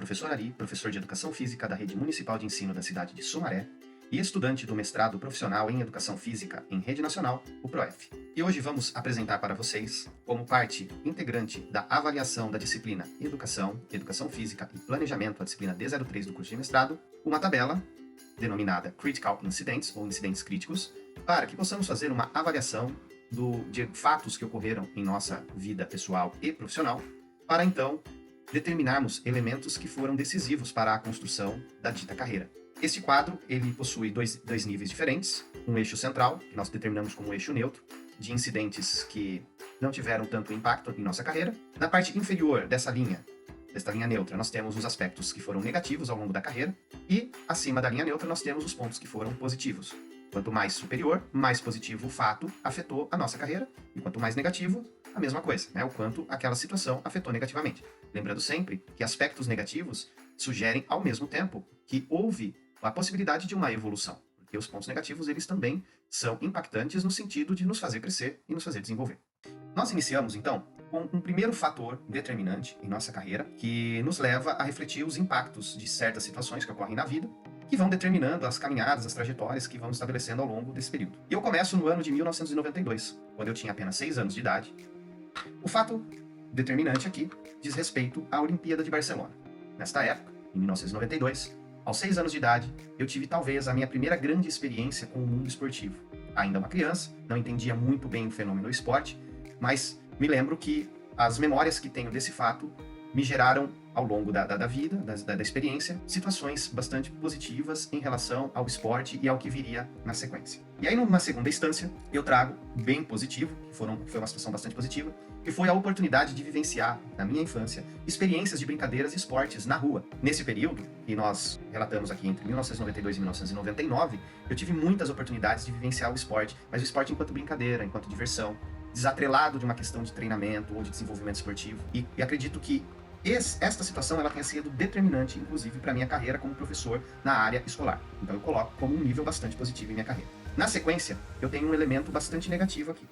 professor Ari, professor de Educação Física da Rede Municipal de Ensino da cidade de Sumaré e estudante do mestrado profissional em Educação Física em Rede Nacional, o PROEF. E hoje vamos apresentar para vocês, como parte integrante da avaliação da disciplina Educação, Educação Física e Planejamento, a disciplina D03 do curso de mestrado, uma tabela denominada Critical Incidents, ou incidentes críticos, para que possamos fazer uma avaliação de fatos que ocorreram em nossa vida pessoal e profissional, para então determinarmos elementos que foram decisivos para a construção da dita carreira. Este quadro ele possui dois níveis diferentes, um eixo central, que nós determinamos como eixo neutro, de incidentes que não tiveram tanto impacto em nossa carreira. Na parte inferior desta linha neutra, nós temos os aspectos que foram negativos ao longo da carreira, e acima da linha neutra nós temos os pontos que foram positivos. Quanto mais superior, mais positivo o fato afetou a nossa carreira, e quanto mais negativo, a mesma coisa, né? O quanto aquela situação afetou negativamente. Lembrando sempre que aspectos negativos sugerem ao mesmo tempo que houve a possibilidade de uma evolução, porque os pontos negativos eles também são impactantes no sentido de nos fazer crescer e nos fazer desenvolver. Nós iniciamos então com um primeiro fator determinante em nossa carreira que nos leva a refletir os impactos de certas situações que ocorrem na vida, que vão determinando as caminhadas, as trajetórias que vamos estabelecendo ao longo desse período. E eu começo no ano de 1992, quando eu tinha apenas 6 anos de idade. O fato determinante aqui diz respeito à Olimpíada de Barcelona. Nesta época, em 1992, aos 6 anos de idade, eu tive talvez a minha primeira grande experiência com o mundo esportivo. Ainda uma criança, não entendia muito bem o fenômeno do esporte, mas me lembro que as memórias que tenho desse fato me geraram, ao longo da vida, da experiência, situações bastante positivas em relação ao esporte e ao que viria na sequência. E aí, numa segunda instância, eu trago bem positivo, que foi uma situação bastante positiva, que foi a oportunidade de vivenciar, na minha infância, experiências de brincadeiras e esportes na rua. Nesse período, que nós relatamos aqui entre 1992 e 1999, eu tive muitas oportunidades de vivenciar o esporte, mas o esporte enquanto brincadeira, enquanto diversão, desatrelado de uma questão de treinamento ou de desenvolvimento esportivo. E acredito que esta situação ela tenha sido determinante, inclusive, para a minha carreira como professor na área escolar. Então eu coloco como um nível bastante positivo em minha carreira. Na sequência, eu tenho um elemento bastante negativo aqui.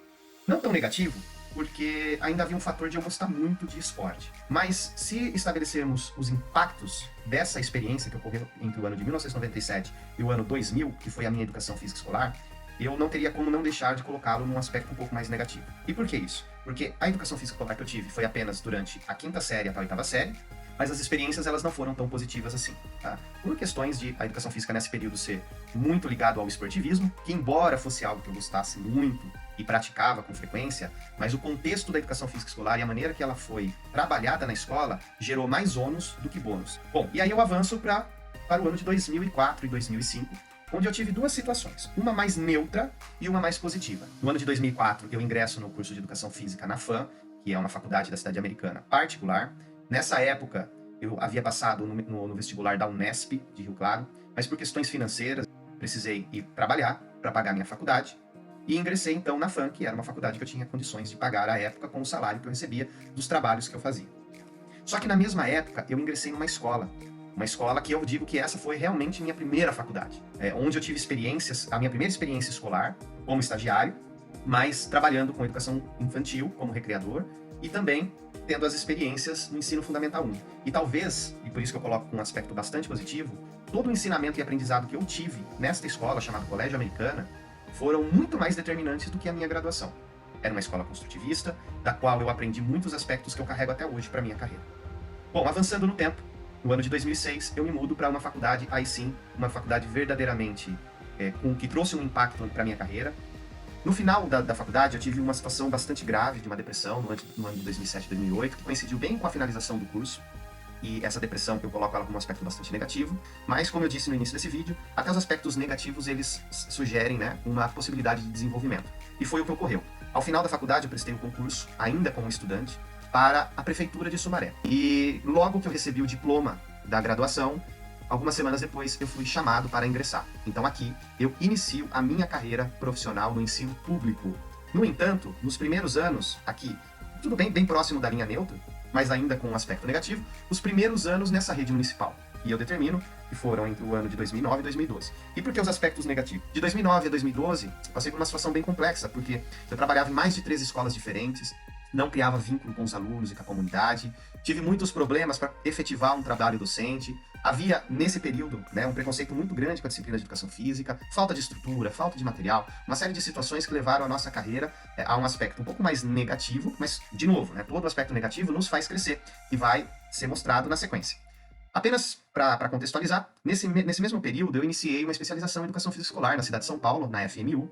Não tão negativo, porque ainda havia um fator de eu gostar muito de esporte. Mas se estabelecermos os impactos dessa experiência que ocorreu entre o ano de 1997 e o ano 2000, que foi a minha educação física escolar, eu não teria como não deixar de colocá-lo num aspecto um pouco mais negativo. E por que isso? Porque a educação física escolar que eu tive foi apenas durante a 5ª série até a 8ª série, mas as experiências elas não foram tão positivas assim, tá? Por questões de a educação física nesse período ser muito ligado ao esportivismo, que embora fosse algo que eu gostasse muito e praticava com frequência, mas o contexto da educação física escolar e a maneira que ela foi trabalhada na escola gerou mais ônus do que bônus. Bom, e aí eu avanço para o ano de 2004 e 2005, onde eu tive duas situações, uma mais neutra e uma mais positiva. No ano de 2004, eu ingresso no curso de Educação Física na FAM, que é uma faculdade da cidade americana particular. Nessa época, eu havia passado no vestibular da Unesp, de Rio Claro, mas por questões financeiras, precisei ir trabalhar para pagar minha faculdade, e ingressei então na FAM, que era uma faculdade que eu tinha condições de pagar à época com o salário que eu recebia dos trabalhos que eu fazia. Só que na mesma época, eu ingressei numa escola que eu digo que essa foi realmente minha primeira faculdade, onde eu tive a minha primeira experiência escolar como estagiário, mas trabalhando com educação infantil como recreador e também tendo as experiências no ensino fundamental 1. E talvez, e por isso que eu coloco um aspecto bastante positivo, todo o ensinamento e aprendizado que eu tive nesta escola chamada Colégio Americana foram muito mais determinantes do que a minha graduação. Era uma escola construtivista, da qual eu aprendi muitos aspectos que eu carrego até hoje para minha carreira. Bom, avançando no tempo, no ano de 2006, eu me mudo para uma faculdade, aí sim, uma faculdade verdadeiramente que trouxe um impacto para minha carreira. No final da faculdade, eu tive uma situação bastante grave de uma depressão, no ano de 2007 e 2008, que coincidiu bem com a finalização do curso. E essa depressão, eu coloco ela como um aspecto bastante negativo. Mas, como eu disse no início desse vídeo, até os aspectos negativos, eles sugerem, né, uma possibilidade de desenvolvimento. E foi o que ocorreu. Ao final da faculdade, eu prestei um concurso, ainda como estudante, para a Prefeitura de Sumaré. E logo que eu recebi o diploma da graduação, algumas semanas depois eu fui chamado para ingressar. Então aqui eu inicio a minha carreira profissional no ensino público. No entanto, nos primeiros anos, aqui, tudo bem próximo da linha neutra, mas ainda com um aspecto negativo, os primeiros anos nessa rede municipal. E eu determino que foram entre o ano de 2009 e 2012. E por que os aspectos negativos? De 2009 a 2012, passei por uma situação bem complexa, porque eu trabalhava em mais de 3 escolas diferentes, não criava vínculo com os alunos e com a comunidade, tive muitos problemas para efetivar um trabalho docente, havia nesse período, né, um preconceito muito grande com a disciplina de educação física, falta de estrutura, falta de material, uma série de situações que levaram a nossa carreira a um aspecto um pouco mais negativo, mas, de novo, né, todo aspecto negativo nos faz crescer e vai ser mostrado na sequência. Apenas para contextualizar, nesse mesmo período eu iniciei uma especialização em educação física escolar na cidade de São Paulo, na FMU.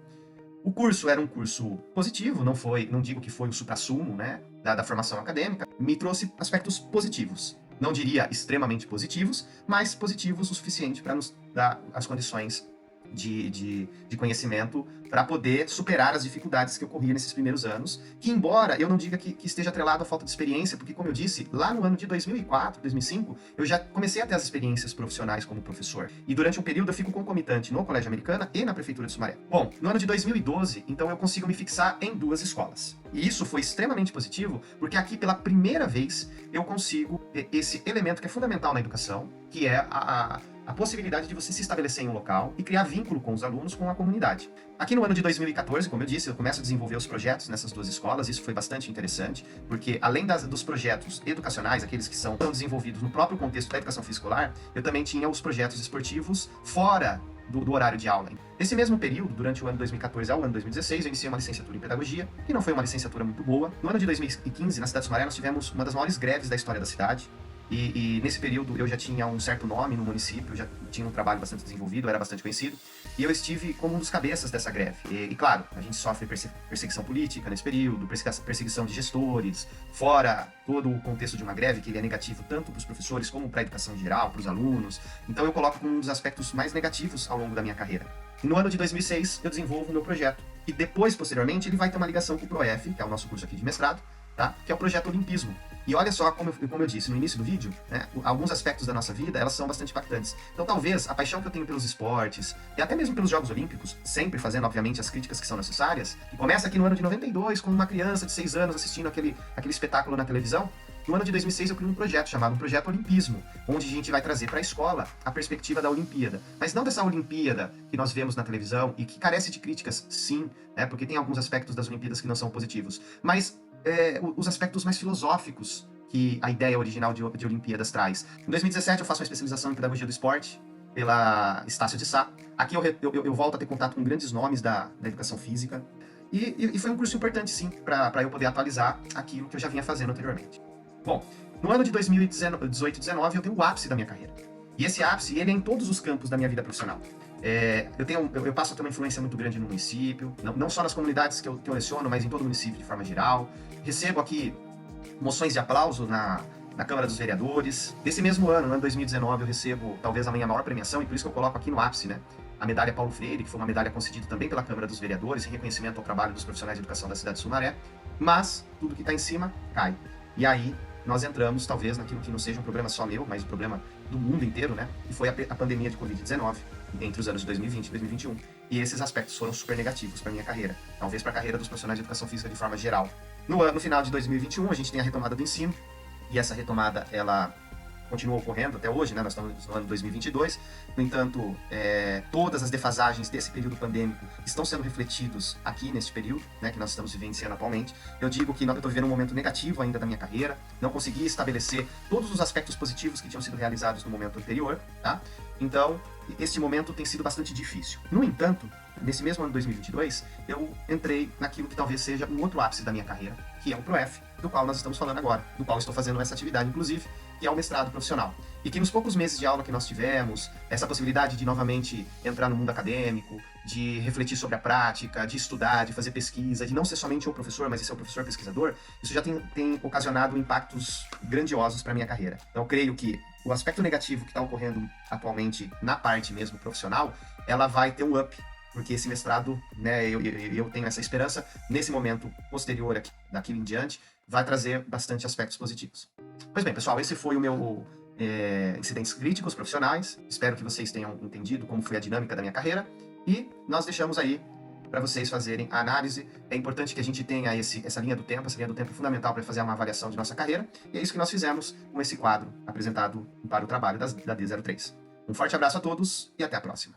O curso era um curso positivo, não digo que foi o suprassumo, né, da formação acadêmica, me trouxe aspectos positivos. Não diria extremamente positivos, mas positivos o suficiente para nos dar as condições de conhecimento para poder superar as dificuldades que ocorriam nesses primeiros anos, que embora eu não diga que esteja atrelado à falta de experiência, porque como eu disse, lá no ano de 2004, 2005, eu já comecei a ter as experiências profissionais como professor, e durante um período eu fico concomitante no Colégio Americana e na Prefeitura de Sumaré. Bom, no ano de 2012, então eu consigo me fixar em 2 escolas, e isso foi extremamente positivo, porque aqui pela primeira vez eu consigo esse elemento que é fundamental na educação, que é a possibilidade de você se estabelecer em um local e criar vínculo com os alunos, com a comunidade. Aqui no ano de 2014, como eu disse, eu começo a desenvolver os projetos nessas 2 escolas, isso foi bastante interessante, porque além dos projetos educacionais, aqueles que são desenvolvidos no próprio contexto da educação física escolar, eu também tinha os projetos esportivos fora do horário de aula. Nesse mesmo período, durante o ano 2014 ao ano 2016, eu iniciei uma licenciatura em pedagogia, que não foi uma licenciatura muito boa. No ano de 2015, na cidade de Sumaré, nós tivemos uma das maiores greves da história da cidade. E nesse período eu já tinha um certo nome no município, eu já tinha um trabalho bastante desenvolvido, eu era bastante conhecido, e eu estive como um dos cabeças dessa greve. E claro, a gente sofre perseguição política nesse período, perseguição de gestores, fora todo o contexto de uma greve, que ele é negativo tanto para os professores como para a educação geral, para os alunos. Então eu coloco como um dos aspectos mais negativos ao longo da minha carreira. No ano de 2006, eu desenvolvo o meu projeto, e depois, posteriormente, ele vai ter uma ligação com o ProF, que é o nosso curso aqui de mestrado, tá? Que é o projeto Olimpismo. E olha só, como eu disse no início do vídeo, né, alguns aspectos da nossa vida, elas são bastante impactantes. Então talvez a paixão que eu tenho pelos esportes, e até mesmo pelos Jogos Olímpicos, sempre fazendo, obviamente, as críticas que são necessárias, que começa aqui no ano de 92, com uma criança de 6 anos assistindo aquele espetáculo na televisão. No ano de 2006 eu criei um projeto chamado Projeto Olimpismo, onde a gente vai trazer para a escola a perspectiva da Olimpíada. Mas não dessa Olimpíada que nós vemos na televisão e que carece de críticas, sim, né, porque tem alguns aspectos das Olimpíadas que não são positivos, mas os aspectos mais filosóficos que a ideia original de Olimpíadas traz. Em 2017 eu faço uma especialização em Pedagogia do Esporte pela Estácio de Sá. Aqui eu volto a ter contato com grandes nomes da educação física. E foi um curso importante, sim, para eu poder atualizar aquilo que eu já vinha fazendo anteriormente. Bom, no ano de 2018-19 eu tenho o ápice da minha carreira. E esse ápice, ele é em todos os campos da minha vida profissional. Eu passo a ter uma influência muito grande no município, não só nas comunidades que eu leciono, mas em todo o município de forma geral. Recebo aqui moções de aplauso na Câmara dos Vereadores. Nesse mesmo ano, no ano 2019, eu recebo talvez a minha maior premiação, e por isso que eu coloco aqui no ápice, né? A medalha Paulo Freire, que foi uma medalha concedida também pela Câmara dos Vereadores, em reconhecimento ao trabalho dos profissionais de educação da cidade de Sumaré. Mas tudo que está em cima cai. E aí nós entramos, talvez, naquilo que não seja um problema só meu, mas um problema do mundo inteiro, né? Que foi a pandemia de Covid-19, entre os anos de 2020 e 2021. E esses aspectos foram super negativos para minha carreira, talvez para a carreira dos profissionais de educação física de forma geral. No final de 2021, a gente tem a retomada do ensino, e essa retomada, ela continua ocorrendo até hoje, né? Nós estamos no ano 2022. No entanto, todas as defasagens desse período pandêmico estão sendo refletidos aqui neste período, né, que nós estamos vivenciando atualmente. Eu digo que eu estou vivendo um momento negativo ainda da minha carreira, não consegui estabelecer todos os aspectos positivos que tinham sido realizados no momento anterior, tá? Então, este momento tem sido bastante difícil. No entanto, nesse mesmo ano de 2022, eu entrei naquilo que talvez seja um outro ápice da minha carreira, que é o ProF, do qual nós estamos falando agora, do qual estou fazendo essa atividade, inclusive, que é o mestrado profissional. E que nos poucos meses de aula que nós tivemos, essa possibilidade de novamente entrar no mundo acadêmico, de refletir sobre a prática, de estudar, de fazer pesquisa, de não ser somente o professor, mas ser o professor pesquisador, isso já tem ocasionado impactos grandiosos para a minha carreira. Então, eu creio que o aspecto negativo que está ocorrendo atualmente na parte mesmo profissional, ela vai ter um up, porque esse mestrado, né, eu tenho essa esperança, nesse momento posterior aqui, daqui em diante, vai trazer bastante aspectos positivos. Pois bem, pessoal, esse foi o meu incidentes críticos profissionais. Espero que vocês tenham entendido como foi a dinâmica da minha carreira, e nós deixamos aí para vocês fazerem a análise. É importante que a gente tenha essa linha do tempo, essa linha do tempo é fundamental para fazer uma avaliação de nossa carreira, e é isso que nós fizemos com esse quadro apresentado para o trabalho da D03. Um forte abraço a todos e até a próxima.